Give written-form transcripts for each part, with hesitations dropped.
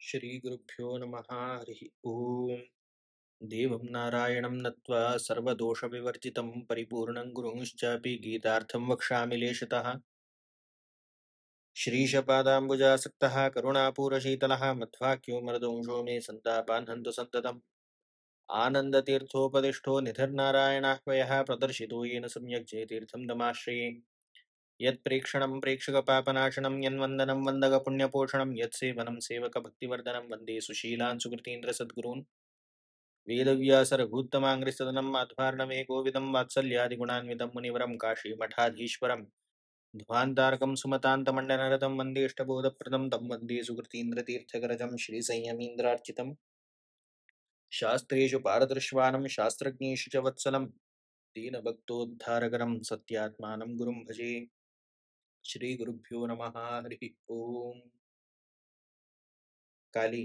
श्रीगुरुभ्यो नमः हरिः ओम् देवं नारायणं नत्वा सर्वदोषविवर्जितं परिपूर्णं गुरुंश्चापि गीतार्थं वक्ष्यामि लेशतः श्रीशपादाम्बुजासक्तः करुणापूरशीतलः मध्वाक्यो मरदंशो मे सन्तापान् हन्तु सन्ततम् आनन्दतीर्थोपदिष्टो निधिर्नारायणाह्वयः प्रदर्शितो येन सम्यक् जयतीर्थं दमाश्रये यत्प्रेक्षणं प्रेक्षकपापनाशनं यन्वन्दनं वन्दकपुण्यपोषणं यत्सेवनं सेवकभक्तिवर्धनं वन्दे सुशीलान् सुकृतीन्द्रसद्गुरून् वेदव्यासरघुत्तमाङ्घ्रिसदनं माध्वार्णवेकोविदं वात्सल्यादिगुणान्वितं मुनिवरं काशीमठाधीश्वरं ध्वान्तारकं सुमतान्तमण्डनरतं वन्दे अष्टबोधप्रदं तं वन्दे सुकृतीन्द्रतीर्थकरजं श्रीसंयमीन्द्रार्चितं शास्त्रेषु पारदर्श्वानं शास्त्रज्ञेषु च वत्सलं दीनभक्तोद्धारकरं सत्यात्मानं गुरुं भजे श्रीगुरुभ्यो नमः हरिः ओम् काली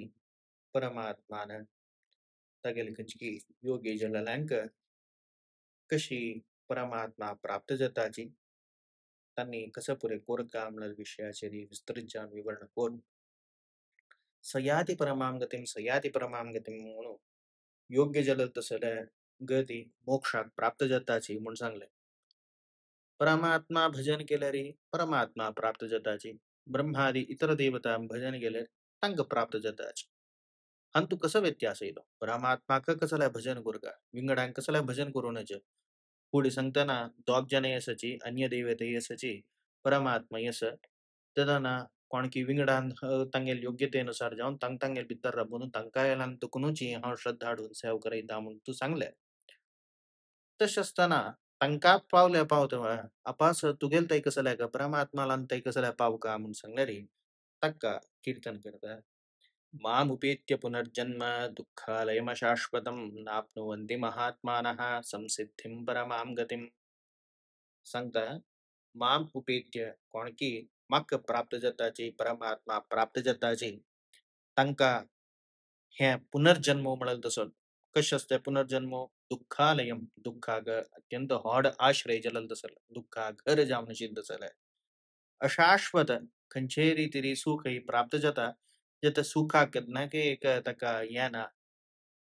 परमात्मान तगेल कंचकी योगी जलालंक कशी परमात्मा प्राप्त जाताची त्यांनी कसं पुरेपूर काम विषयाचे विस्तृत जाण विवरण करून सयाती परमाम गतिम म्हणून योग्य जल तसल्या गती मोक्षात प्राप्त जाताची म्हणून सांगले परमात्मा भजन केले रे परमात्मा प्राप्त जाताची ब्रह्मादी इतर देवता भजन केले तंग प्राप्त जाताची अंतु कसं व्यत्यास येतो परमात्मा कसला भजन करू का विंगडांक कसला भजन करूनच पुढे सांगताना दोग जन यसाची अन्य देवते यसाची परमात्मा यस तदना कोणकी विंगडान तंगेल योग्यतेनुसार जाऊन तंग तंगेल बित्तर रबून तंकायला तुकुनुची हा श्रद्धाळून सेव करायता म्हणून तू सांगले तस असताना तंका पावल्या पावत अपास तुगेल तै कसं का परमात्माला तै कसं पाव का म्हणून सांगणारी तक्का कीर्तन करता मामुपेत्य पुनर्जन्म दुःखालयमशाश्वतं नाप्नुवन्ति महात्मानः संसिद्धिं परमां गतिम् सांगता माम उपेत्य कोण की मक प्राप्त जाताची परमात्मा प्राप्त जाताची तंका हे पुनर्जन्म म्हणल तसं कश असते पुनर्जन्म दुःखालयम दुःखाग अत्यंत हॉड आश्रय जलल तसल दुःखा घर जाऊन सिद्ध झालंय अशाश्वत खंचेरी तिरी सुख ही प्राप्त जाता जत सुखा कितना के एक तका याना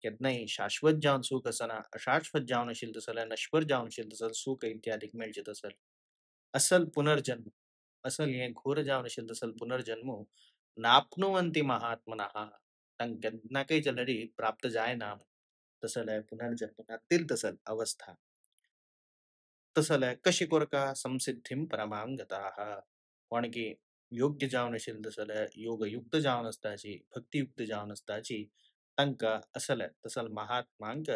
कितनाही शाश्वत जाऊन सुख असना अशाश्वत जाऊन असेल तसल नश्वर जाऊन असेल तसल सुख इत्यादी मिळत असल असल पुनर्जन्म असल हे घोर जाऊन असेल तसल पुनर्जन्म नापनुवंती महात्मनः कितना काही जलरी प्राप्त जाय ना तसल आहे पुनर्जन्म नतील तसल अवस्था तसल आहे कशी कोरका संसिद्धिम परमां गताः कोण की योग्य जाऊन असेल तसल योगयुक्त जाऊन असताची भक्तियुक्त जाऊन असताची तंका असल तसल महात्मांक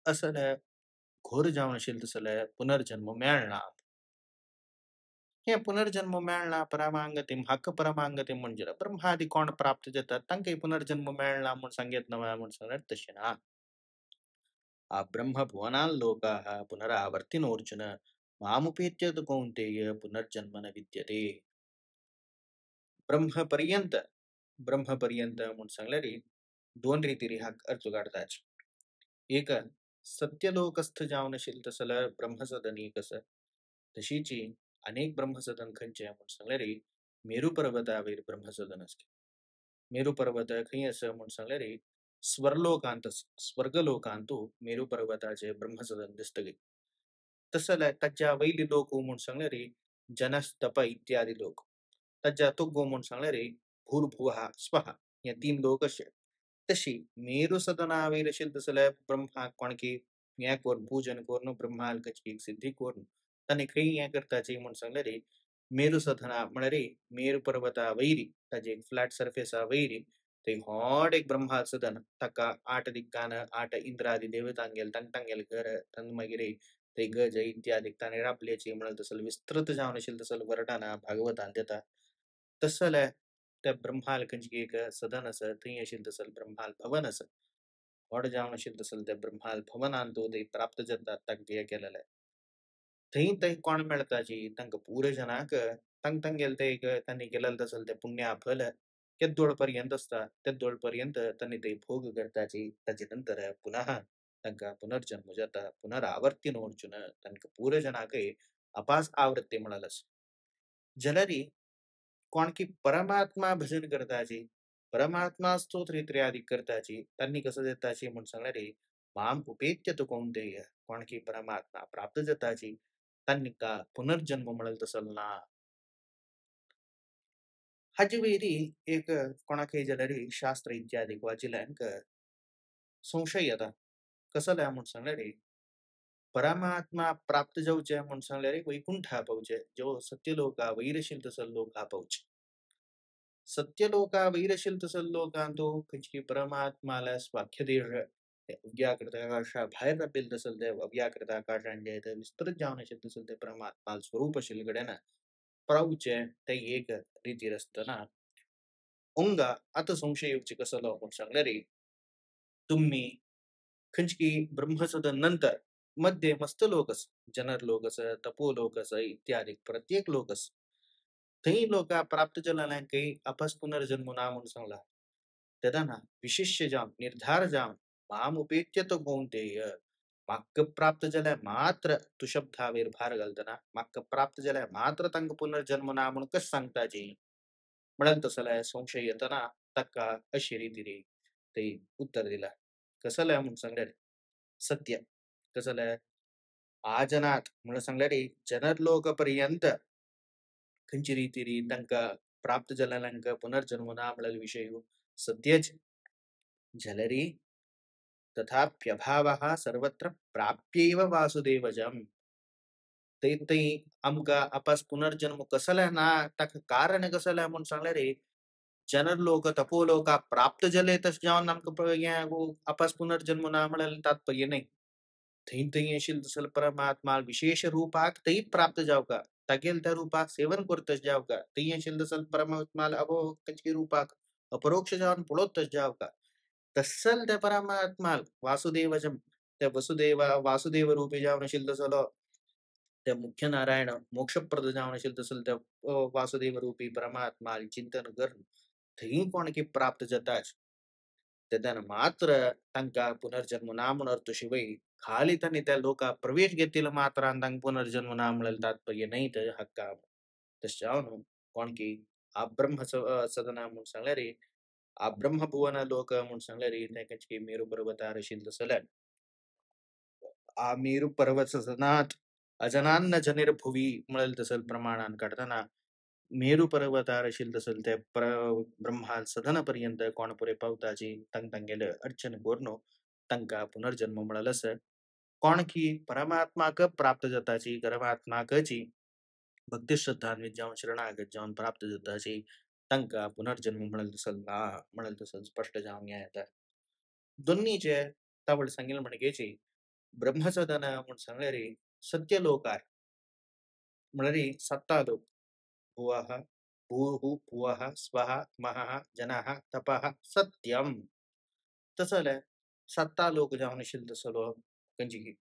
असल घोर जाऊन असेल तसल पुनर्जन्म मिळणार हे पुनर्जन्म मिळणार परमांगतिम हक्क परमांगतिम म्हणजे ब्रह्मादी कोण प्राप्त जातात तंकही पुनर्जन्म मिळणार म्हणून सांगित नव्या म्हणून सांगणार तसे ना आ ब्रह्म भुवनान लोकाः पुनरावर्तिनोर्जुन मामुपेत्य तु कौन्तेय पुनर्जन्म न विद्यते ब्रह्मपर्यंत ब्रह्मपर्यंत म्हणून सांगल्यारी दोन रीतीरी हा अर्थ काढताच एक सत्यलोकस्थ जाऊन असेल तसल ब्रह्मसदनी कसं तशीची अनेक ब्रह्मसदन खंचे म्हणून सांगल्यारी मेरू पर्वतावर ब्रह्मसदन असते मेरू पर्वत खंय असं म्हणून सांगल्यारी स्वर्लोकांत स्वर्गलोकांतू मेरू पर्वताचे ब्रह्मसदन दिसतगे तसं त्याच्या वैली लोक म्हणून सांगल्यारी जनस्तप इत्यादी लोक त्याच्या तो गो म्हणून सांगल्यारी भूर्भुवः स्वः या तीन लोक असे तशी मेरू सदनावर असेल तसं ब्रह्मा कोणकी या कोर पूजन कोरण ब्रह्माल कची सिद्धी कोरण त्याने काही या करताचे म्हणून सांगल्यारी मेरू सदना म्हणरे मेरू पर्वता वैरी त्याचे एक फ्लॅट सरफेस वैरी ते हॉट एक ब्रह्मा सदन तका आठ दिक्कान आठ इंद्रादी देवतांगेल तंगेल घर तन मगिरे ते गज इत्यादी ताने रापल्याचे म्हणल तसल विस्तृत जाऊन असेल तसल वर्णना भागवतान देता तसल त्या ब्रह्माल कंची एक सदन असं थंय असेल तसल ब्रह्माल भवन असं वड जाऊन असेल तसल त्या ब्रह्माल भवन आणतो ते प्राप्त जातात तक हे केलेलं आहे थंय थंय कोण मिळताची तंक पुरे जनाक तंग तंगेल ते एक त्यांनी केलेलं तसल ते पुण्या फल तेद्दोळ पर्यंत असता तेद्दोळ पर्यंत त्यांनी ते भोग करताची त्याच्यानंतर पुन्हा तंका पुनर्जन्म जाता पुनरावर्तीन अर्जुन तंक पुरे जनाके अपास आवृत्ती म्हणालस जलरी कोण की परमात्मा भजन करताची परमात्मा स्तोत्रित्र्यादी करताची त्यांनी कसं देताची म्हणून सांगणारे माम उपेत्य तो कोणतेय कोण की परमात्मा प्राप्त जाताची त्यांनी का पुनर्जन्म मिळेल तसल ना हाजी वेरी एक कोणाके जनरी शास्त्र इत्यादी वाचिलांक संशय येता कसं लय म्हणून सांगणारे परमात्मा प्राप्त जाऊचे म्हणून सांगल्यारे वैकुंठा पावचे जो सत्यलोका वैरशील तसं लोका पावचे सत्यलोका वैरशील तसं लोकांतो खंचकी परमात्माला स्वाख्य अव्याकृताकाश बाहेर राबेल तसल ते अव्याकृताकाशांचे ते विस्तृत जाऊन असेल तसल ते परमात्मा स्वरूप असेल गड्याना प्रौचे ते एक रीती असताना उंगा आता संशय येऊचे कसं लाव म्हणून सांगणारे तुम्ही खंचकी ब्रह्मसदन नंतर मध्ये मस्त लोकस जनर लोकस तपो लोकस इत्यादी प्रत्येक लोकस थंय लोक प्राप्त झाला काही अपस पुनर्जन्म ना म्हणून सांगला त्याना विशिष्य जाम निर्धार जाम माम उपेत्य तो कोणतेय माक्क प्राप्त झाल्या मात्र तू शब्दावेर भार घालताना माक्क प्राप्त झाल्या मात्र तंग पुनर्जन्म ना म्हणून कस सांगताची म्हणून तसला संशय येताना तक्का अशी रीतीने ते उत्तर दिला कसं म्हणून सांगल्यारे सत्य कसं आजनात म्हणून सांगल्यारे जनर लोक पर्यंत खंची रीती तांका प्राप्त झालेल्यांक पुनर्जन्म ना म्हणलेला विषय सत्यच झलरी तथाप्यभावः सर्वत्र प्राप्यैव वासुदेवजम ते ते आमका अपास पुनर्जन्म कसला ना ताक कारण कसला म्हणून सांगल्यारे जनर लोक तपोलोका प्राप्त झाले तस जाऊन आमका अपास पुनर्जन्म ना म्हणलेला तात्पर्य नाही थैन थैन येशील तसल परमात्मा विशेष रूपात तेही प्राप्त जाव का तगेल त्या रूपात सेवन करतच जाव का ते येशील तसल परमात्माला अभो कचकी रूपाक अपरोक्ष जाऊन पुढोतच जाव का तसल त्या परमात्मा वासुदेवजम त्या वासुदेव रूपी जाऊन असेल तसल त्या मुख्य नारायण मोक्षप्रद जाऊन असेल तसल त्या वासुदेव रूपी परमात्मा चिंतन कर थैही कोण की प्राप्त जाताच त्यानं मात्र तांका पुनर्जन्म ना म्हणतो शिवाय खाली त्यांनी त्या लोका प्रवेश घेतील मात्र तांक पुनर्जन्म ना म्हणेल तात्पर्य नाही तर हक्का तशावनु कोण की आ ब्रह्म सदना म्हणून सांगल्यारे आ ब्रह्मभुवन लोक म्हणून सांगल्यारे त्या मेरू पर्वतार शिंद सलन आ मेरू पर्वत सदनात अजनान्न जनिर भुवी मिळेल तसल प्रमाणान काढताना मेरू पर्वतार असेल तसल त्या ब्रह्मा सदनापर्यंत कोण पुरे पावताची तंग तंगेल अर्चन गोरनो तंका पुनर्जन्म मिळालस कोण की परमात्मा क प्राप्त जाताची परमात्मा कची भक्ती श्रद्धान्वित जाऊन शरणागत जाऊन प्राप्त जाताची तंका पुनर्जन्म मिळेल तसल ना मिळेल तसल स्पष्ट जाऊन येतात दोन्हीचे तावड सांगेल म्हणगेची ब्रह्मसदन म्हणून सांगणारे सत्य लोक आहे म्हणजे सत्ता लोक भुवः भूः भुवः स्वः महः जनः तपः सत्यम तसं सत्ता लोक जाऊन असेल तसं कंची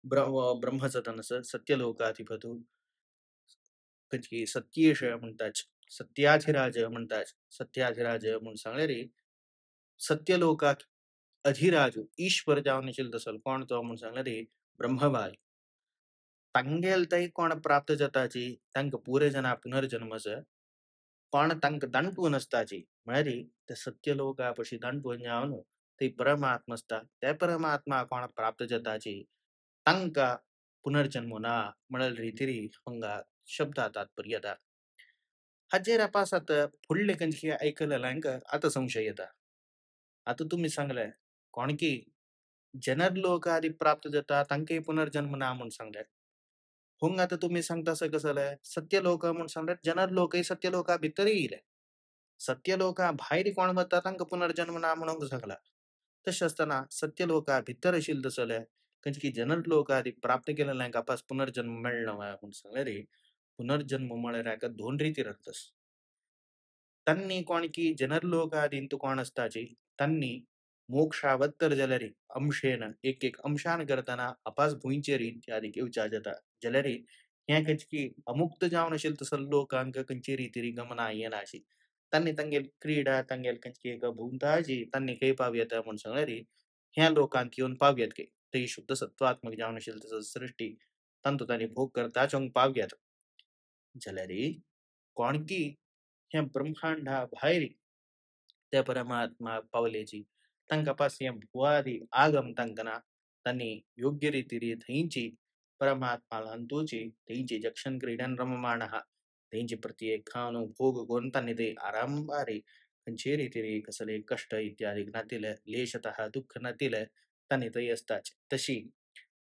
ब्रह्मसदनस सत्य लोकाधिपतु कंची सत्येश म्हणतात सत्याधिराज म्हणतात सत्याधिराज म्हणून सांगणारे सत्य लोकात अधिराजू ईश्वर जाऊन असेल तसल कोण तो म्हणून सांगणारे ब्रह्मबाई तंगेल तई कोण प्राप्त जाताची तंक पुरे जना पुनर्जन्मस पण तंक दंटू नसताची म्हणजे त्या सत्य लोकापशी दंटू जाऊन ते परमात्मस्ता त्या परमात्मा कोण प्राप्त जाताची तंका पुनर्जन्म ना म्हणल रीतिरी हंगा शब्दा तात्पर्यता हजेर अपासात पुढले कंची ऐकलेला आता संशय येता आता तुम्ही सांगलाय कोण की जनर लोक आधी प्राप्त जाता तंके पुनर्जन्म ना म्हणून सांगल्यात हुंग आता तुम्ही सांगता असं कसं सत्य लोक म्हणून सांगल्यात जनर लोक सत्य लोका भितर येईल सत्य लोका बाहेर कोण म्हणतात तांक पुनर्जन्म ना म्हणून सांगला तसे असताना सत्य लोका भितर असेल तसं कारण की जनर लोक आधी प्राप्त केलेला नाही कापास पुनर्जन्म मिळणं म्हणून सांगले रे पुनर्जन्म मिळाला का दोन रीती राहतस तन्नी कोण की ಜನರ ಲೋಕದಿಂತು कोणस्ताची तन्नी मोक्षावत्तर जलरी अंशेन एक अंशान करताना अपास भुईंचे इत्यादी केवचा जाता जलरी ह्या कचकी अमुक्त जाऊन असेल तसं लोकांक कंची रीतिरी गमना येनाशी तन्नी तंगेल क्रीडा तंगेल कंची एक भूमताजी तन्नी काही पाव्यता म्हणून सांगणारी ह्या लोकांक येऊन पाव्यात काही ते शुद्ध सत्वात्मक जाऊन असेल तसं सृष्टी तंतु त्यांनी भोग करता चोंग पाव्यात जलरी कोण की ह्या ब्रह्मांडा बाहेर त्या परमात्मा पावलेची तांका पासयें भुवादी आगम तांकना तांणी योग्य रीतीरी थैंची परमात्माला अंतूची थैंची जक्षण क्रीडन रममाणः थैंची प्रत्येक खानु भोग गोंतानी ते आरांबारी खंचे रीतीरी कसले कष्ट इत्यादी ज्ञातील लेशतः दुःख नतील तांणी तै असताच तशी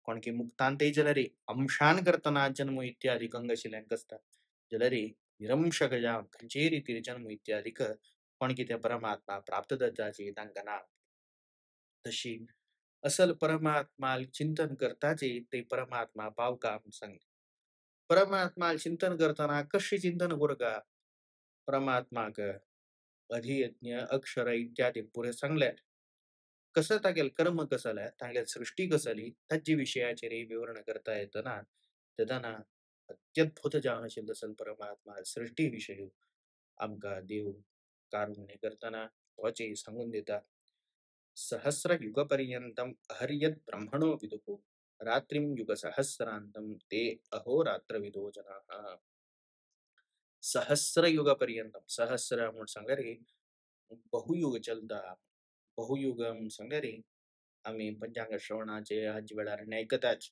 कोणकी मुक्तांते जलरी अंशान करतना जन्म इत्यादी कंगशिल्यांक असता जलरी निरंशकजा खंचे रीतीरी जन्म इत्यादिक कोणकी त्या परमात्मा प्राप्त दत्ताची तांकां तशी असल परमात्माल चिंतन करताचे ते परमात्मा पावका म्हूण सांगले परमात्माल चिंतन करताना कशी चिंतन करूका परमात्माक अधियज्ञ अक्षर इत्यादी पुढे सांगल्यात कसं तागेल कर्म कसलं तागेल सृष्टी कसली ताची विषयाचेर विवरण करता येतना तेदना अत्यद्भुत जाण आशिल्लो असल परमात्मा सृष्टी विषयी आमका देव कारुण्य करताना तोचे सांगून दिता सहस्र युग पर्यंतम अहर्यत ब्रह्मणो विदुः रात्रिम युग सहस्रांतम ते अहोरात्र विदो जनाः सहस्र युग पर्यंतम सहस्र म्हणून सांगल्यार बहुयुग चलता बहुयुग म्हणून सांगल्यार आम्ही पंचांग श्रवणाचे हाचे वेळार आयकताच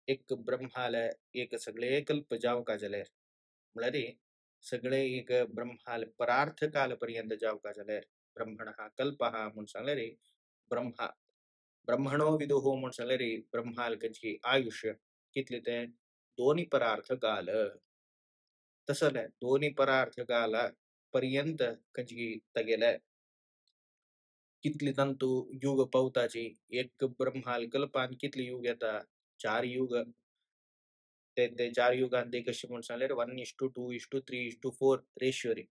एक ब्रह्माल एक सगळे कल्प जावका जाल्यार म्हळ्यार सगळे एक ब्रह्माल परार्थ काल पर्यंत जावका जाल्यार ब्रह्मण कल्प म्हणून सांगल्यार ब्रह्मा ब्रह्मणो विदुः म्हणून सांगल्यार ब्रह्माल कची आयुष्य कितले ते दोन्ही परार्थ काल तसले दोन्ही परार्थ काल पर्यंत कची तगेले कितली तंतु युग पावताची एक ब्रह्माल कल्पान कितली युग येता 4 युग ते 4 युगान ते कशे म्हणून सांगल्यार 1:2:3:4 रेशियो रे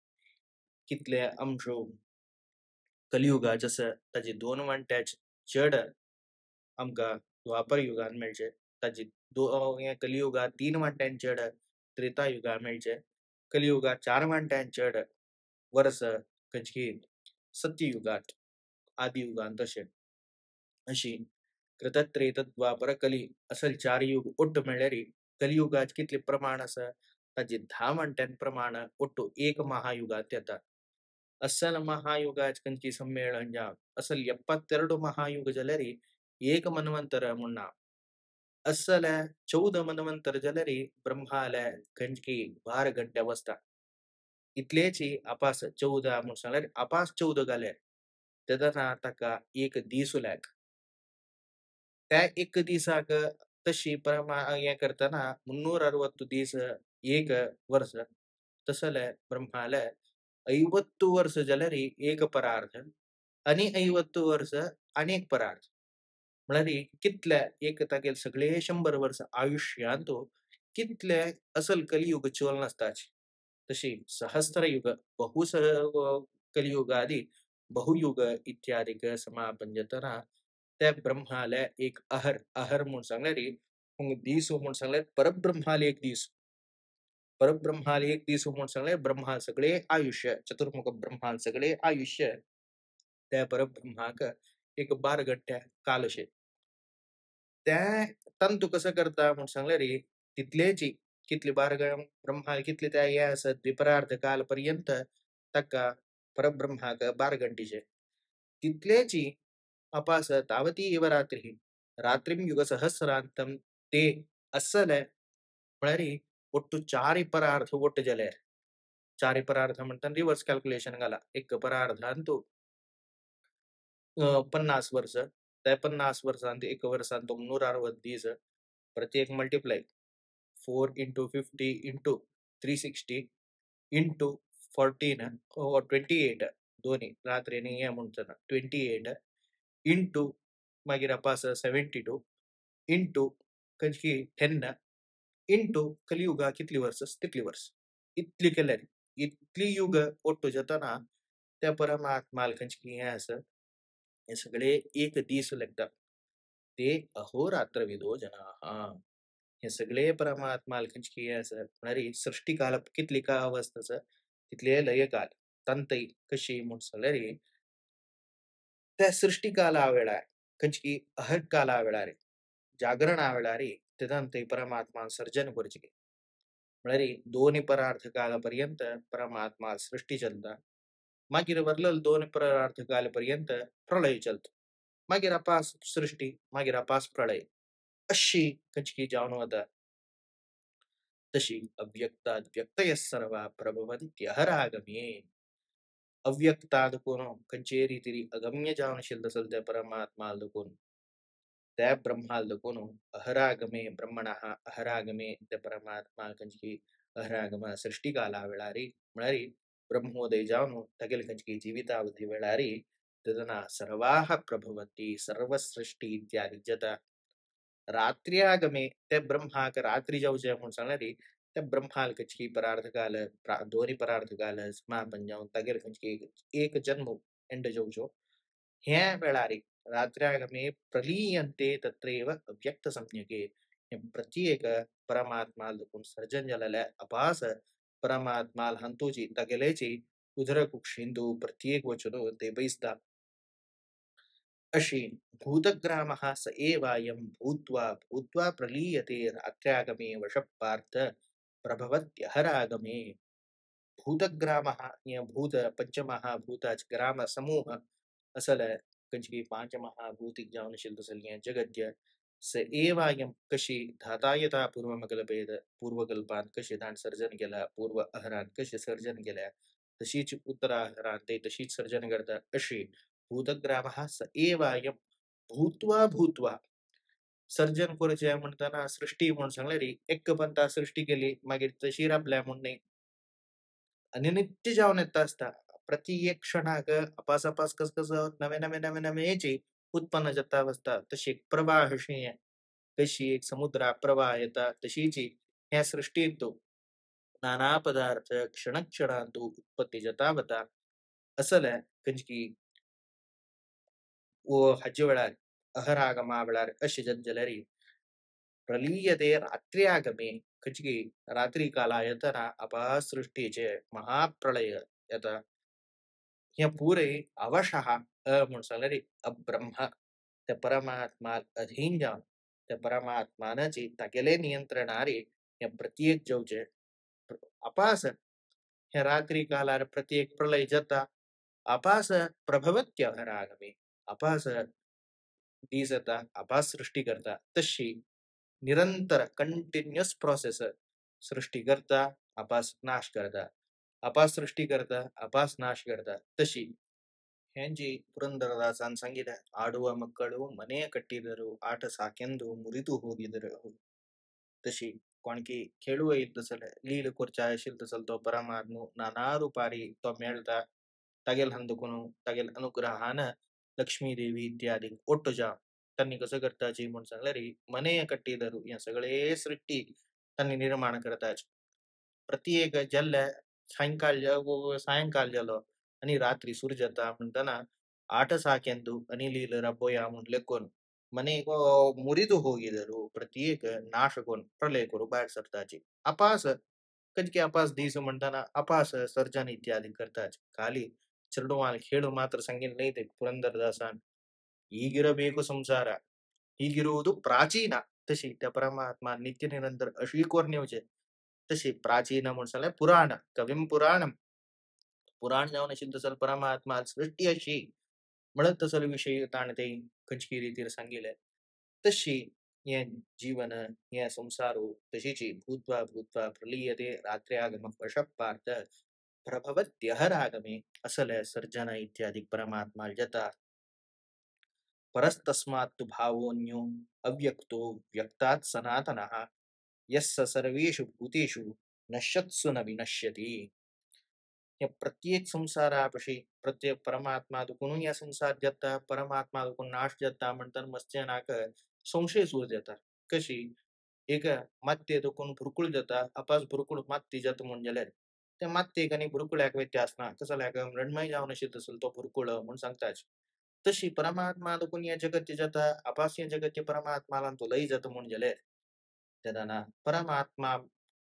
कितले अंश कलियुगा जसं ताचे 2 वांट्याच चड आमका द्वापर युगान मेळचे ताचे कलियुगा 3 वांट्यान चड त्रेता युगा मेळचे कलियुगा 4 वांट्यान चड वर्ष खंयची सत्ययुगात आदि युगान तशे अशी कृतत्रेत द्वापर कली असल 4 युग ओट्ट म्हणल्यार कलियुगात कितले प्रमाण आसा ताचे 10 वांट्यान प्रमाण ओट्टू एक महायुगात येता असल महायुगाच खंयची सम्मेलन जावन असल 72 महायुग जाल्यार एक मन्वंतर म्हूण नाव असल 14 मन्वंतर जाल्यार ब्रह्माल खंयची 12 घंटे बसता इतलेची आपास 14 म्हूण सांगल्यार आपास 14 घाले तेदना ताका एक दीस उल्याक त्या एक दिसाक तशी परमा हे करताना 360 दीस एक वर्ष तसले ब्रह्माल 50 वर्ष जाल्यार एक परार्थ आणि 50 वर्ष अनेक परार्थ म्हळ्यार कितले एक तागेल सगळे 100 वर्ष आयुष्यांत कितले असल कलियुग चोल नासताच तशी सहस्त्र युग कलियुग आदि बहुयुग इत्यादिक समापन जातना त्या ब्रह्माल एक अहर म्हणून सांगल्यार दीस म्हणून सांगल्यार परब्रह्माल एक दीस परब्रह्माल एक दीस म्हणून सांगल्यार ब्रह्मा सगळे आयुष्य चतुर्मुख ब्रह्माल सगळे आयुष्य त्या परब्रह्माक एक 12 घंटे काल अशे त्या तंतु कसं करता म्हणून सांगल्यार तितलेची कितली 12 ब्रह्माल कितले त्या हे आसत द्विपरार्ध काल पर्यंत ताका परब्रह्माक 12 घंटेचे तितलेची अपास तावती एव रात्रि रात्रिम युग सहस्रांतम ते असले म्हळ्यार ಒಟ್ಟು 4 परार्थ ಒಟ್ಟು जाल्यार 4 परार्थ म्हणटा रिवर्स कॅल्क्युलेशन घाला एक परार्थ अंतू 50 वर्ष त्या 50 वर्षांत एक वर्षांत 360 दीस प्रत्येक मल्टिप्लाय 4 into 50 into 360 into 14 28 दोन्ही रात्री आणि हे म्हणताना 28 into मागीर अपास 72 into खंयची 10 into कलियुगा कितली वर्ष तितली वर्ष इतली केल्यार इतली युग ओट्टू जाताना त्या परमात्माल खंयची हे आसा हे सगळे एक दीस लागतात ते अहोरात्र विदो जनाः हे सगळे परमात्माल खंयची हे आसा म्हळ्यार सृष्टी काल कितली का अवस्था आसा तितले लय काल तंतई कशी म्हूण सांगल्यार त्या सृष्टी काला वेळार खंयची अहर काला वेळार जागरणा वेळार तेदान ते परमात्मा सर्जन करचे म्हळ्यार दोन्ही परार्थ काल पर्यंत परमात्मा सृष्टी चलता मागीर वरलेलं 2 परार्थ कालपर्यंत प्रलय चलतो. मागीर अपास सृष्टी, मागीर अपास प्रलय. अशी खंयची जावन वता. तशी अव्यक्तात् व्यक्तयः सर्वा प्रभवन्त्यहरागमे. ಅವ್ಯಕ್ತಾದ खंयचे रीतीरी अगम्य जावन आशिल्लो त्या परमात्मा देखून त्या ब्रह्माल देखून अहरागमे ब्रह्मणः अहरागमे त्या परमात्मा खंयची अहरागम सृष्टी काला वेळारी म्हळ्यारी ब्रह्मोदय जावन तागेले खंयची जीवितावधी वेळारी तदना सर्वाः प्रभवन्ति सर्व सृष्टी इत्यादी जाता. रात्र्यागमे त्या ब्रह्माक रात्री जावचे म्हणून सांगल्यारी त्या ब्रह्माल खंयची परार्थ काल दोन्ही परार्थ काल समापन जावन तागेले खंयची एक जन्म एंड जावचो ह्या वेळारी रात्र्यागमे प्रलीयन्ते तत्रैव अव्ಯಕ್ತ ಸಂಜ್ಞಕೆ ಪ್ರತ್ಯೇಕ परमात्मा लुकून सर्जन झालेल्या अपास परमात्मा हंतोची तगेलेची उधर कुक्षिंदू प्रत्येक वचनो ते बैसता अशी भूतग्रामः स एवायं भूत्वा भूत्वा प्रलीयते रात्र्यागमे वशपार्थ प्रभवत्यहरागमे भूतग्रामः या भूत पंचमहाभूताच ग्राम समूह असल कंचकी पांच महाभूतिक जावन शिल्द जगत्य स एवायम कशी धातायता पूर्वमकल्पेत पूर्वकल्पात कशी धान सर्जन केला पूर्व अहरात कशी सर्जन केल्या तशीच उत्तराहरात ते तशीच सर्जन करता अशी भूतग्रामः स एवायम भूत्वा भूत्वा सर्जन करचे म्हणताना सृष्टी म्हणून सांगल्यारी एक पंथा सृष्टी केली मागीर तशी आपल्या म्हणणे आणि नित्य जावन येता असता प्रति एक क्षणाक अपास कस कस नवे याची उत्पन्न जाता असता तशी एक प्रवाह अशी कशी एक समुद्रा प्रवाह येता तशीची ह्या सृष्टीत तो नाना पदार्थ क्षणांतू उत्पत्ती जाता वता असल कंचकी ओ हज्ज वेळार अहरागमा वेळार अशी जलरी प्रलीयते रात्र्यागमे खंयची रात्री काला येतना अपास सृष्टीचे महाप्रलय येता हे पुरे अवशः म्हणून सांगल्यारी अब्रह्म त्या परमात्मा अधीन जावन त्या परमात्मानाची तागेले नियंत्रणारी हे प्रत्येक जेवचे अपास हे रात्री कालार प्रत्येक प्रलय जाता अपास प्रभवत्य रागमे अपास दीस येता अपास सृष्टी करता तशी निरंतर कंटिन्युअस प्रोसेस सृष्टी करता अपास नाश करता अपास सृष्टी करता अपास नाश करता तशी ಹೆಂಜಿ ಪುರಂದರದಾಸನ್ ಸಂಗೀತ ಆಡುವ ಮಕ್ಕಳು ಮನೆಯ ಕಟ್ಟಿದರು ಆಟ ಸಾಕೆಂದು ಮುರಿದು ಹೋಗಿದರು तशी कोणकी खेळू येत तसल लील कोरच्या आशिल तसल तो परमात्मू नाना रूपारी तो मेळता तागेल हंदुकुनु तागेल अनुग्रहान लक्ष्मी देवी इत्यादी ಒಟ್ಟು जा त्यांनी कसं करताची म्हणून सांगल्यारी मने कट्टीदरू या सगळे सृष्टी त्यांनी निर्माण करताच प्रत्येक जल्ल सायंकाळ सायंकाळ झालो आणि रात्री सूर्य जाता म्हणताना ಆಟ ಸಾಕೆಂದು ಅನಿಲೀಲರ ಬೋಯ ಮುಂಡ್ಲೆಕ್ಕೋನ್ ಮನೆಗೋ ಮುರಿದು ಹೋಗಿದರು प्रत्येक नाश कोण प्रलय करू बाहेर सरताची अपास कधी अपास दिस म्हणताना अपास सर्जन इत्यादी करताच खाली चिरडुवाल खेळू मात्र सांगितले ಪುರಂದರದಾಸನ್ ಈಗಿರಬೇಕು ಸಂಸಾರ ಹೀಗಿರುವುದು ಪ್ರಾಚೀನ तशी त्या परमात्मा नित्य निरंतर अशी कोरण्याचे तशी प्राचीन म्हणून सांगले पुराण कविम पुराणम पुराण जाऊन अशी तसल परमात्मा सृष्टी अशी म्हणत तसल विषयी ताणते खंचकी रीतीर सांगितले तशी या जीवन या संसारो तशीची भूत्वा भूत्वा प्रलीयते रात्र्यागम वशपार्थ प्रभवत्यहरागमे असल सर्जन इत्यादी परमात्मा जता परस्तस्मात् भावोऽन्यो अव्यक्तो व्यक्तात् सनातनः यस्य सर्वेषु भूतेषु नश्यत्सु न विनश्यति या प्रत्येक संसारापशी प्रत्येक परमात्मा दुखून या संसार जाता परमात्मा दुखून नाश जाता म्हणतात मस्त्य नाक संशय सूर जाता कशी एक मात्य दुखून भुरकुळ जाता अपास भुरकुळ माती जात म्हणून जाल्यार त्या मात्येक आणि भुरकुळ्याक व्यत्यास ना कसल्याक मृण्मय जावन अशी तसल तो भुरकुळ म्हणून सांगताच तशी परमात्मा दुखून या जगत जाता अपास या जगत परमात्माला तो लय जात म्हणून जाल्यार तेदाना परमात्मा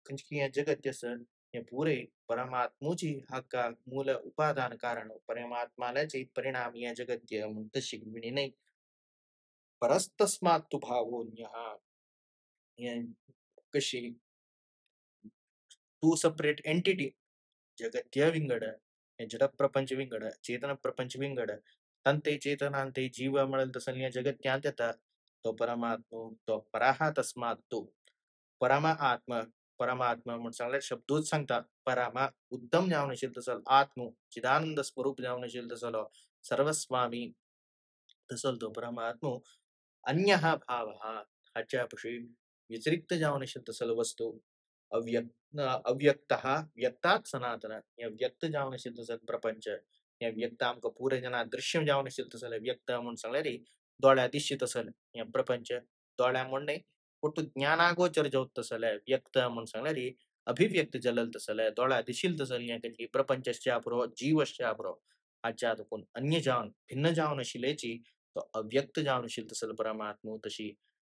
खंचकी या जगत हे पूरे परमात्मुची हक्का मूल उपादान कारण परमात्मालाचे परिणाम या जगत्य तशी नाही परस्तस्मात् तु भावोन्यः कशी टू सेपरेट एंटिटी जगत्य विंगड हे जड प्रपंच विंगड चेतन प्रपंच विंगड तंते चेतनांते जीव मिळेल तसं या जगत्यांतत तो परमात्मा तो पराहा तस्मात तो परमा आत्मा परमात्मा म्हणून चांगल्या शब्दोच सांगतात परामा उत्तम जावण असेल तसं आत्म चिदानंद स्वरूप जावण असेल तसं सर्वस्वामी तसल तो परमात्मा अन्य हा भाव हा ह्याच्यापाशी व्यतिरिक्त जाऊन असेल तसल वस्तू अव्यक्त अव्यक्त हा व्यक्तात सनातन या व्यक्त जाऊन असेल तसं प्रपंच या व्यक्त आमक पुरे जना दृश्य जाऊन असेल तसं व्यक्त म्हणून सांगले रे डोळ्या दिसत असल या प्रपंच डोळ्या म्हणणे ಒಟ್ಟು ಜ್ಞಾನಾಗೋಚರ ಜೋತ್ ತಸಲ ವ್ಯಕ್ತ ಮನ್ಸಂಗ್ಲರಿ ಅಭಿವ್ಯಕ್ತ ಜಲಲ್ ತಸಲ ದೊಳ ದಿಶಿಲ್ ತಸಲ್ ಯಾಕಂची प्रपंचश्चापरो जीवश्चापरो आजच्या कोण अन्य जावन भिन्न जावन शिलेची तो अव्यक्त जावन शिल तसल परमात्मा तशी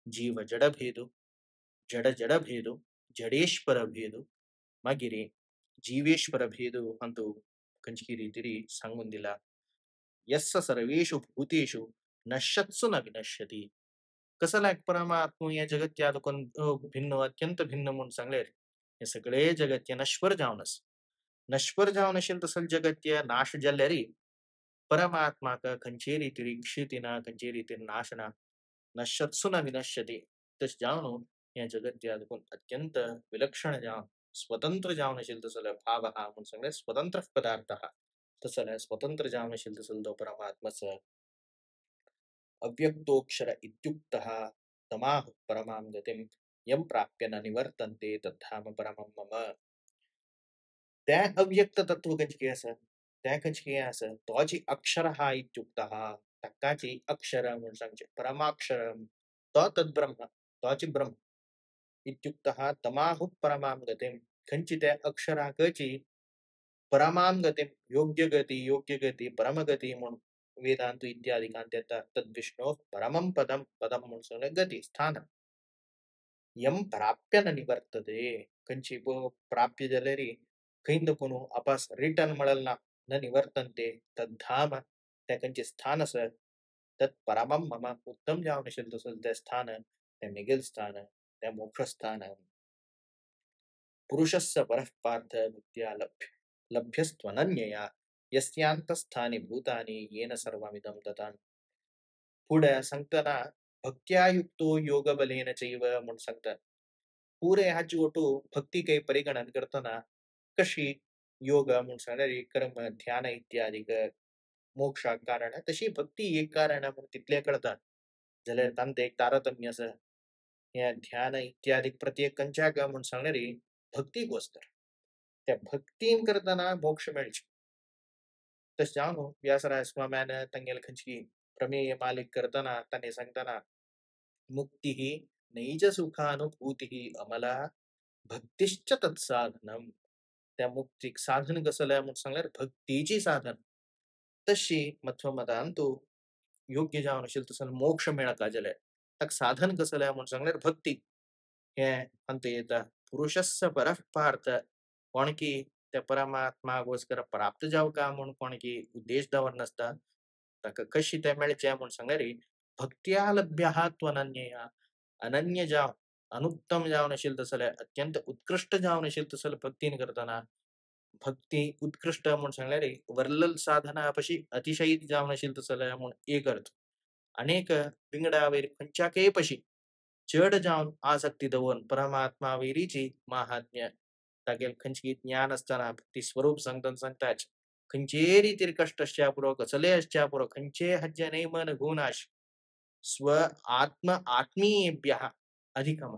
जीव जड भेदू जड जड भेदू जडेश्वर भेदू मागिरी जीवेश्वर भेदू अंतू कंचकी रीतिरी सांगून दिला यस्स सर्वेषु भूतेषु नश्यत्सु न विनश्यति कसं लाग परमात्मा या जगत या लोकन भिन्न अत्यंत भिन्न म्हणून सांगले हे सगळे जगत या नश्वर जावनस नश्वर जावन असेल तसं जगत या नाश जल्लरी परमात्मा का खंचेरी तिरी क्षितिना खंचेरी तिर नाशना नश्यत्सु न विनश्यति तस जावनो या जगत या लोकन अत्यंत विलक्षण जाव स्वतंत्र जावन असेल तसं भाव हा म्हणून सांगले स्वतंत्र पदार्थ हा तसं स्वतंत्र जावन असेल तसं तो परमात्माच अव्यक्तोक्षर इत्युक्तः तमाह परमां गतिं यं प्राप्य न निवर्तन्ते तद्धाम परमं मम त्या अव्यक्त तत्व कंचके असं त्या कंचके असं तोची अक्षर हा इत्युक्तः तक्काची अक्षर म्हणून सांगचे परमाक्षर तो तद्ब्रह्म तोची ब्रह्म इत्युक्तः तमाहु परमां गतिं खंची त्या अक्षराकची परमां गतिं योग्य गती परम गती म्हणून वेदांत इत्यादी कांत्यात तद्विष्णो परमं पदम पदम म्हणून सांगले गती स्थान यम प्राप्य न निवर्तते कंची प्राप्य जलेरी कैंद पुनु अपास रिटर्न मळलना न निवर्तन्ते तद्धाम त्या कंचे स्थान अस तत् परमं मम उत्तम जावन असेल तसं त्या स्थान त्या निगेल स्थान त्या मोक्ष स्थान पुरुषस्य परः पार्थ विद्या लभ्यस्त्वनन्यया यस्यांतस्थानि भूतानि येन सर्वमिदं तथा पुढे सांगताना भक्त्या युक्तो योग बलेन चैव म्हणून सांगतात पुरे ह्याची ओटू भक्ती काही परिगणन करताना कशी योग म्हणून सांगणारी कर्म ध्यान इत्यादी मोक्षा कारण तशी भक्ती एक कारण म्हणून तिथले कळतात जाल्यार तांते एक तारतम्य असं या ध्यान इत्यादी प्रत्येक कंच्या म्हणून सांगणारी भक्ती गोष्ट त्या भक्तीन करताना मोक्ष मिळचे तस जाणू व्यासराय स्वाम्यान तंगेल खंचकी प्रमेय मालिक करताना त्याने सांगताना मुक्ती ही नैज सुखानुभूती अमला भक्तिश्च तत्साधनम त्या मुक्तीक साधन कसलं म्हणून सांगल्यार भक्तीची साधन तशी मध्वमतांतू योग्य जावन असेल तसं मोक्ष मेळका जाल्यार ताका साधन कसलं म्हणून सांगल्यार भक्ती हे अंत येता पुरुषस्य परः पार्थ कोणकी त्या परमात्माಗೋಸ್ಕರ प्राप्त जाव का म्हणून कोणकी उद्देश दवर नसता ताका कशी ते मेळचे म्हणून सांगल्यार भक्त्या लभ्यः त्वनन्यया अनन्य जाव अनुत्तम जावन असेल तसं अत्यंत उत्कृष्ट जावन असेल तसं भक्तीन करताना भक्ती उत्कृष्ट म्हणून सांगल्यार वर्लल साधनापाशी अतिशयित जावन असेल तसं म्हणून एक अर्थ अनेक विंगडावेर खंच्याके पशी चढ जावन आसक्ती दवरून परमात्मा वेरीची महात्म्य तागेल खंचकी ज्ञान असताना भक्ती स्वरूप सांगताना सांगताच खंचे रीतीर कष्ट पुरो कसले पुरो खंचे हज्ज मन गुणाश स्व आत्म आत्मीयेभ्यः अधिकम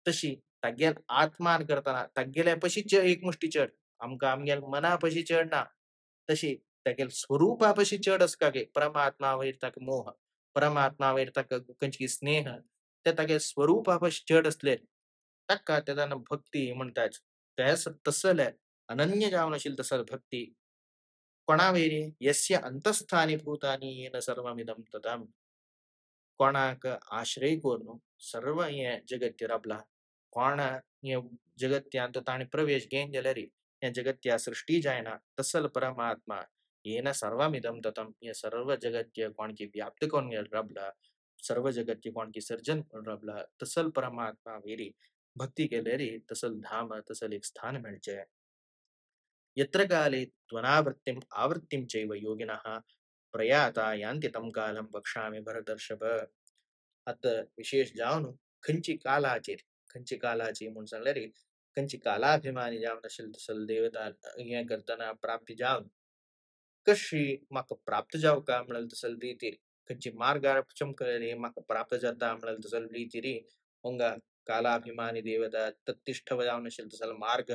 तशी तागेल आत्मान करताना तागेल्या पशी एक मुष्टी चढ आमका आमगेल मनापशी चढ ना तशी तागेल स्वरूपापशी चढ असका गे परमात्मा वैर ताक मोह परमात्मा वैर ताक कंचकी स्नेह त्या तागे स्वरूपापशी चढ असले ताका त्यानं भक्ती म्हणतात त्यास तसले अनन्य जावन असेल तसं भक्ती कोणावेरी यस्य अंतस्थानी भूतानी येन सर्वमिदं तथाम कोणाक आश्रय करून सर्व हे जगत रबला कोण हे जगत्यांत ताणी प्रवेश घेन जाल्यार हे जगत्या सृष्टी जायना तसल परमात्मा येन सर्वमिदं ततम हे सर्व जगत्य कोणकी व्याप्त करून रबला सर्व जगत्य कोणकी सर्जन करून रबला तसल परमात्मा वेरी भक्ती केल्यारी तसल धाम तसल एक स्थान मिळचे यत्र काले त्वनावृत्तिम आवृत्तिम चैव योगिनः प्रयाता यांति तम कालम वक्ष्यामि भरतर्षभ. आता विशेष जावन खंची कालाची म्हणून सांगले रे खंची कालाभिमानी जावन असेल तसल देवता हे करताना प्राप्ती जावन कशी म्हाका प्राप्त जाव का म्हणाल तसल रीतीर खंची मार्गार चमकले रे म्हाका प्राप्त जाता म्हणाल तसल रीतीरी ಹೊಂಗ ಕಾಲಾಭಿಮಾನಿ ದೇವತ ತತ್ತಿಷ್ಠವ जावन असेल तसल मार्ग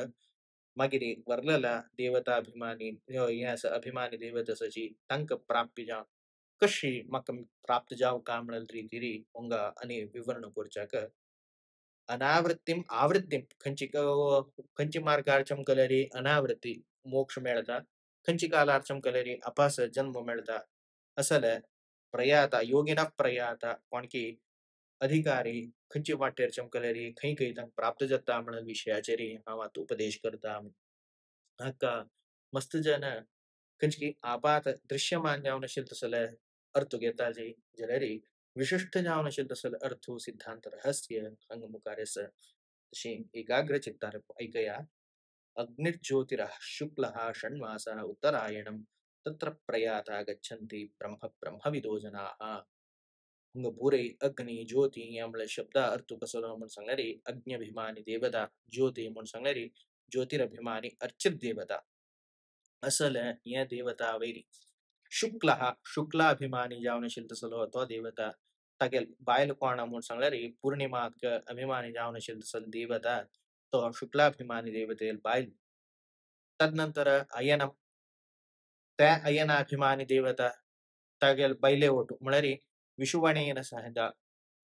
मागीर वर्लला देवताभिमानी हे अभिमानी देवतसाची तांक प्राप्ती जावन कशी म्हाका प्राप्त जाव का म्हणाल रीतीरी ಹೊಂಗ आणि विवरण करच्याक अनावृत्तीम आवृत्तीम खंची मार्गार्चम कलरी अनावृत्ती मोक्ष मेळता खंची कालार्चम कलरी अपास जन्म मेळता असल प्रयाता योगिना प्रयाता कोण की अधिकारी खंयची वाटेर चमकलेली खंय खंय तांकां प्राप्त जाता म्हणून विशयाचेर हांव आतां उपदेश करता हाका मस्त जन खंयची आपात दृश्यमान जावन असेल तसले अर्थ घेता जे जाल्यार विशिष्ट जावन असेल तसले अर्थ सिद्धांत रहस्य हांगा मुखार आसा तशी एकाग्र चित्तार ऐकया. अग्निर्ज्योतिरः शुक्लः षण्मासः उत्तरायणं तत्र प्रयाता गच्छन्ति ब्रह्मविदो जनाः. हंग पुरे अग्नि ज्योती यामुळे शब्द अर्थ कसं म्हणून सांगणारी अग्निभिमानी देवता ज्योती म्हणून सांगणारी ज्योतिरभिमानी अर्चित देवता असल या देवता वैरी शुक्ल शुक्लाभिमानी जावन असेल तसलो तो देवता तागेल बायल कोण म्हणून सांगल्यारी पूर्णिमाक अभिमानी जावन असेल तसल देवता तो शुक्लाभिमानी देवतेल बायल. तदनंतर अयनम त्या अयनाभिमानी देवता तागेल बैले ओटू म्हळ्यार विषुवणेन सहजा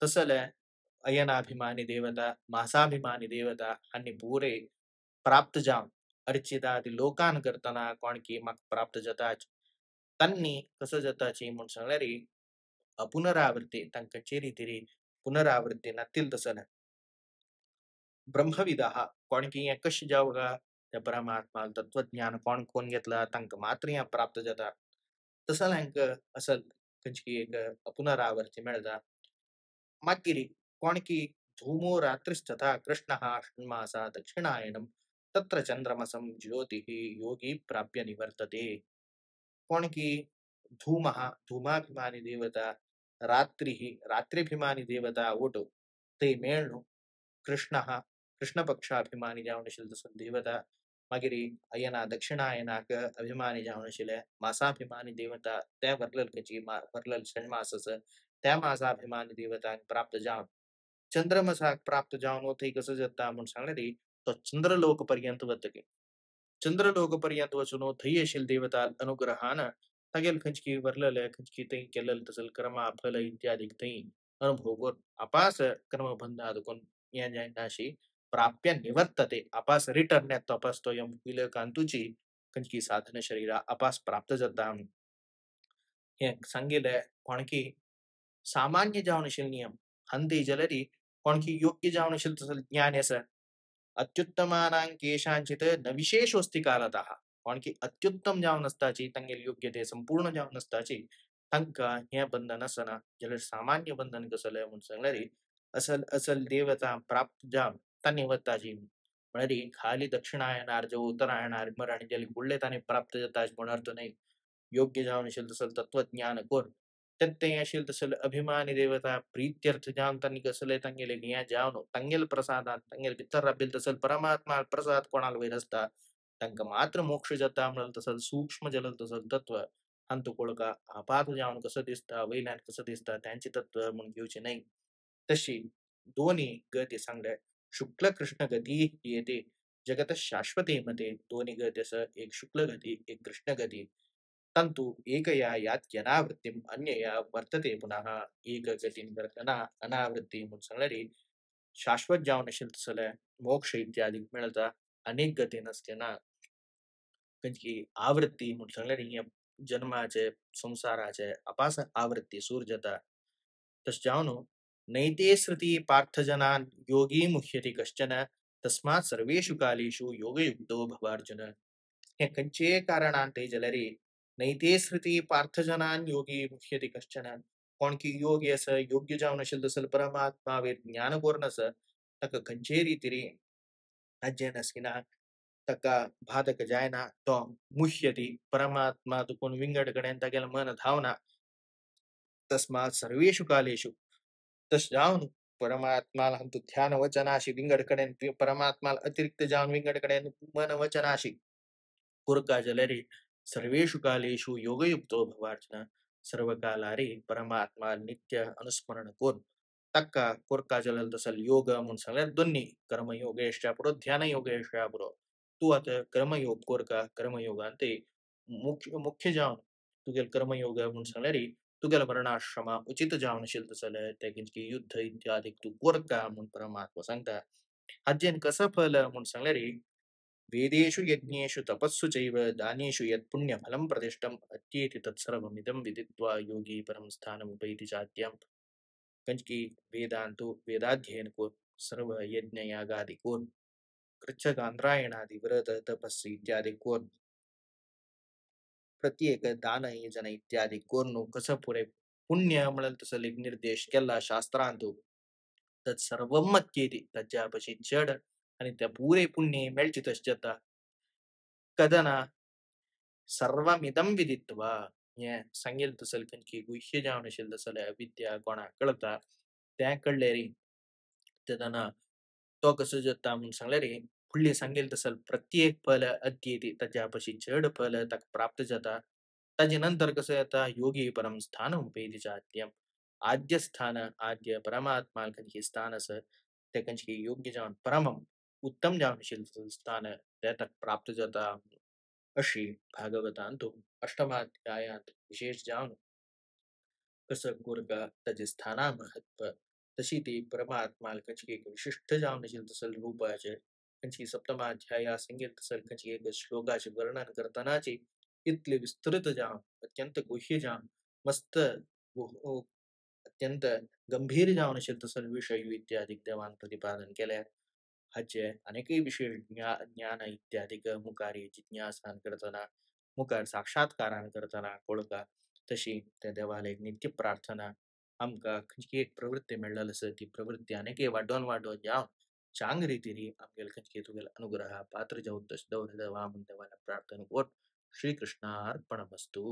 तसले अयनाभिमानी देवता मासाभिमानी देवता हानी पुरे प्राप्त जावन अर्चितादी लोकान करताना कोण की म्हाका प्राप्त जाताच तन्नी कसं जाताची म्हूण सांगल्यार अपुनरावृत्ती तांकां रितीरी पुनरावृत्ती नातील तसले ब्रह्मविदः कोण की हें कशें जावगा त्या परमात्मा तत्वज्ञान कोण कोण घेतला तांकां मात्र हें प्राप्त जाता तसल हांकां असल खंयची एक पुनरावृत्ती मेळटा. मागीर कोण की धूमो रात्रिस्तथा कृष्णः षण्मासा दक्षिणायनम तत्र चंद्रमसं ज्योतिः योगी प्राप्य निवर्तते. कोण की धूमाभिमानी देवता रात्रिभिमानी देवता ओटो ते मेळणू कृष्णः कृष्णपक्षाभिमानी जावन असेल तसं देवता मागीर अयना दक्षिणायनाक अभिमानी जावन आशिल्ले मासाभिमानी देवता त्या वर्लल खंयची वर्लल षण्मास त्या मासाभिमानी देवतांक प्राप्त जावन चंद्रमसाक प्राप्त जावन थंय कसं जाता म्हूण सांगल्यार तो चंद्रलोक पर्यंत वतकी चंद्रलोक पर्यंत वचून थंय आशिल्ले देवता अनुग्रहान तागेल खंयची वर्लले खंयची थंय केलेले तसल कर्मा फल इत्यादी थंय अनुभव करून अपास कर्मबंध आदकून हें जायनाशी प्राप्य निवर्तते अपास रिटर्न येता अपास तो विलकांतुची खंयची साधन शरीरा अपास प्राप्त जाता हें सांगिल्लें कोण की सामान्य जावन आशिल्ले नियम हंती जाल्यार कोण की योग्य जावन आशिल्ले तसले ज्ञान आसा अत्युत्तमानां केषांचित न विशेषोस्ति कालतः कोण की अत्युत्तम जावन आसताची तांगेली योग्यते संपूर्ण जावन आसताची तांकां हें बंधन आसना जाल्यार सामान्य बंधन कसले म्हूण सांगल्यार असल असल देवता प्राप्त जावन तांणी वताची म्हळ्यार खाली दक्षिणायनार जो उत्तरायणार मरण जाल्यार फुडले तांणी प्राप्त जाताच म्हूण अर्थ न्हय. योग्य जावन आशिल्ले तसल तत्वज्ञान कोर तें आशिल्ले तसल अभिमानी देवता प्रीत्यर्थ जावन तांणी कसले तांगेले हें जावन तांगेल प्रसादान तांगेल भितर राबिल्ले तसल परमात्मा प्रसाद कोणाल वयर आसता तांकां मात्र मोक्ष जाता म्हणून तसल सूक्ष्म जल तसल तत्व अंत कोळका आपात जावन कसं दिसता वयल्यान कसं दिसता त्यांची तत्व म्हूण घेवची न्हय. तशी दोन्ही गती सांगले शुक्ल कृष्ण गती येते जगत शाश्वते मते दोन्ही गती असं एक शुक्ल गती एक कृष्ण गती तंतु एकया यात्यनावृत्तिम अन्यया वर्तते पुनः एक गतीन करताना अनावृत्ती म्हणून सांगल्यार शाश्वत जावन आशिल्ले तसले मोक्ष इत्यादी मेळता अनेक गती नसतना खंयची आवृत्ती म्हणून सांगल्यार ही जन्माचे संसाराचे अपास आवृत्ती सूर जाता तश जावन नैते श्रुती पार्थजनान योगी मुह्यति कश्चन तस्मात् सर्वेषु कालेषु योगयुक्तो भवार्जुन. हे खंयचे कारणान ते जाल्यार नैते श्रुती पार्थजनान योगी मुह्यति कश्चन कोण की योगी आसा योग्य जावन आशिल्ले तसले परमात्मा वेद ज्ञान कोरून आसा ताका खंयचे रितीरी अज्ञान आसना तका भादक जायना तो मुह्यती परमात्मा तुकून विंगड कडेन तागेले मन धावना तस्मात सर्वेषु कालेषु तस जावन परमात्माला हम तू ध्यान वचनाशी विंगड कडेन परमात्माला अतिरिक्त जावन विंगड कडेन मन वचनाशी कुरका जलरी सर्वेषु कालेषु योगयुक्तो भवार्चना सर्व कालारी परमात्मा नित्य अनुस्मरण कोण तक्का कुरका जलल तसल योग म्हणून सगळ्यात दोन्ही कर्मयोगेशच्या पुढं ध्यान योगेशच्या पुढं तू आता कर्मयोग कोरका कर्मयोगांते मुख्य मुख्य जावन तुगेल कर्मयोग म्हणून सांगल्यारी तुगेल वर्णाश्रमा उचित जावन शिल तसल त्या युद्ध इत्यादी तू कोरका म्हणून परमात्मा सांगता हाजेन कसं फल म्हणून सांगल्यारी वेदेषु यज्ञेषु तपस्सु चैव दानेषु यत् पुण्यफलं प्रतिष्ठम् अत्येति तत्सर्वमिदं विदित्वा योगी परम स्थानमुपैति चाद्यं कंचकी वेदांतो वेदाध्ययन को सर्व यज्ञ यागादि कोण कृच्छकांद्रायणादि व्रत तपस्सी इत्यादी कोण प्रत्येक दान यजन इत्यादी कोण कसं पुरे पुण्य म्हणेल तसं एक निर्देश केला शास्त्रांतो तत्सर्वम मत्येति त्याच्यापाशी जड आणि त्या पुरे पुण्य मेळचितश्चता कदना सर्वमिदं विदित्वा हे सांगेल तसल की गुह्य जावन असेल तसल विद्या कोणा कळता त्या कळलेरी तेदना तो कसं जता म्हणून सांगले रे फुडले सांगेल तसल प्रत्येक फल अद्येती त्याच्यापाशी जड फल तक प्राप्त जाता त्याच्या नंतर कसं येता योगी परम स्थान उपेतीच्या आद्यम आद्य स्थान आद्य परमात्मा कंची स्थान असं त्या कंची योग्य जावन परमम उत्तम जावन असेल तसल स्थान त्या तक प्राप्त जाता अशी भागवतांतो अष्टमाध्यायात विशेष जाऊन कसं गोरगा त्याचे स्थाना महत्व तशी ती परमात्मा कंची एक विशिष्ट जाऊन असेल तसं रूपाचे कंची सप्तमाध्याया संगीत तसल कंची एक श्लोकाचे वर्णन करतानाची इतले विस्तृत जाऊन अत्यंत गुह्य जाऊन मस्त अत्यंत गंभीर जाऊन असेल तसं विषय इत्यादी देवान प्रतिपादन केले हाचे अनेकही विशेष ज्ञान इत्यादी मुखारी जिज्ञासान करताना मुखार साक्षात्कारान करताना कोळका तशी त्या देवाला एक नित्य प्रार्थना आमका खंयची एक प्रवृत्ती मेळलेली आसा ती प्रवृत्ती अनेके वाडोवन वाडोवन जावन चांग रितीरी आमगेल खंयची तुगेल अनुग्रह पात्र जाऊन तस दौर देवा म्हणून देवाला प्रार्थना कोट श्री कृष्णार्पणमस्तु